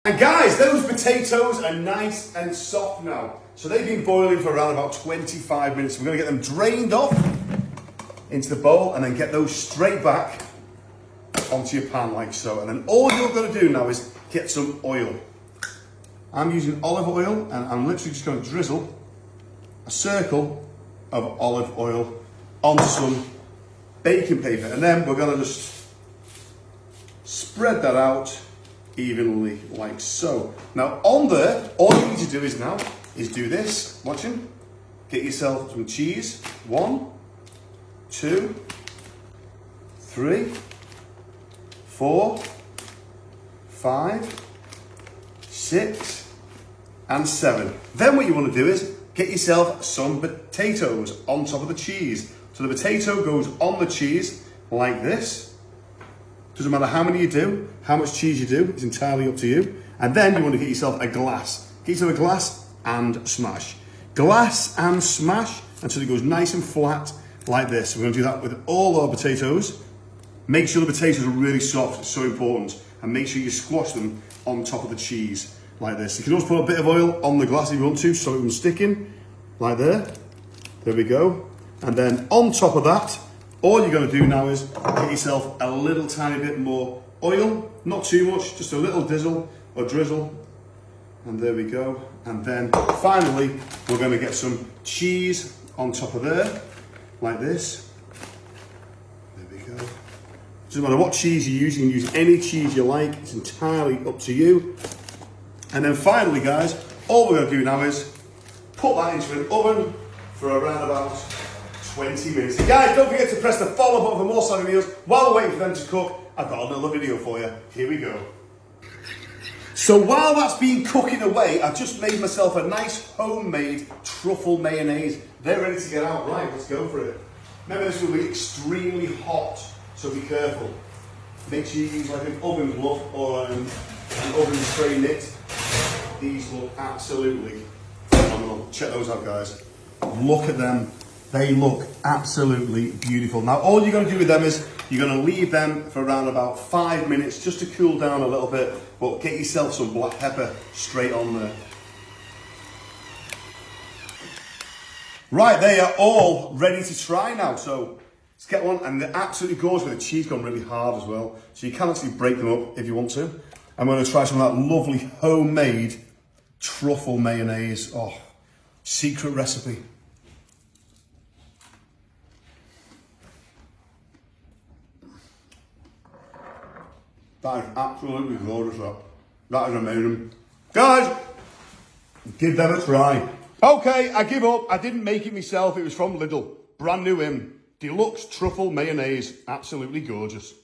And guys, those potatoes are nice and soft now. So they've been boiling for around about 25 minutes. We're gonna get them drained off into the bowl and then get those straight back onto your pan like so. And then all you're gonna do now is get some oil. I'm using olive oil and I'm literally just gonna drizzle a circle of olive oil onto some baking paper. And then we're gonna just spread that out evenly like so. Now on there, all you need to do is do this, watching. Get yourself some cheese. 1, 2, 3, 4, 5, 6, and 7. Then what you want to do is get yourself some potatoes on top of the cheese. So the potato goes on the cheese like this. Doesn't matter how many you do, how much cheese you do, it's entirely up to you. And then you want to get yourself a glass. Get yourself a glass and smash. Glass and smash until it goes nice and flat like this. We're going to do that with all our potatoes. Make sure the potatoes are really soft, it's so important. And make sure you squash them on top of the cheese like this. You can also put a bit of oil on the glass if you want to, so it won't stick in, like there. There we go. And then on top of that, all you're going to do now is get yourself a little tiny bit more oil, not too much, just a little drizzle or drizzle. And there we go. And then finally, we're going to get some cheese on top of there, like this. There we go. Doesn't matter what cheese you use, you can use any cheese you like, it's entirely up to you. And then finally, guys, all we're going to do now is put that into an oven for around about 20 minutes. And guys, don't forget to press the follow button for more Savvy Meals. While we're waiting for them to cook, I've got another video for you. Here we go. So while that's been cooking away, I've just made myself a nice homemade truffle mayonnaise. They're ready to get out. Right, let's go for it. Remember, this will be extremely hot, so be careful. Make sure you use like an oven glove or an oven tray knit. These look absolutely phenomenal. Check those out, guys. Look at them. They look absolutely beautiful. Now, all you're going to do with them is you're going to leave them for around about 5 minutes just to cool down a little bit, but get yourself some black pepper straight on there. Right, they are all ready to try now, so let's get one. And they're absolutely gorgeous with the cheese gone really hard as well, so you can actually break them up if you want to. I'm going to try some of that lovely homemade truffle mayonnaise. Oh, secret recipe. That is absolutely gorgeous, that. That is amazing. Guys, give them a try. Okay, I give up. I didn't make it myself. It was from Lidl. Brand new in. Deluxe truffle mayonnaise. Absolutely gorgeous.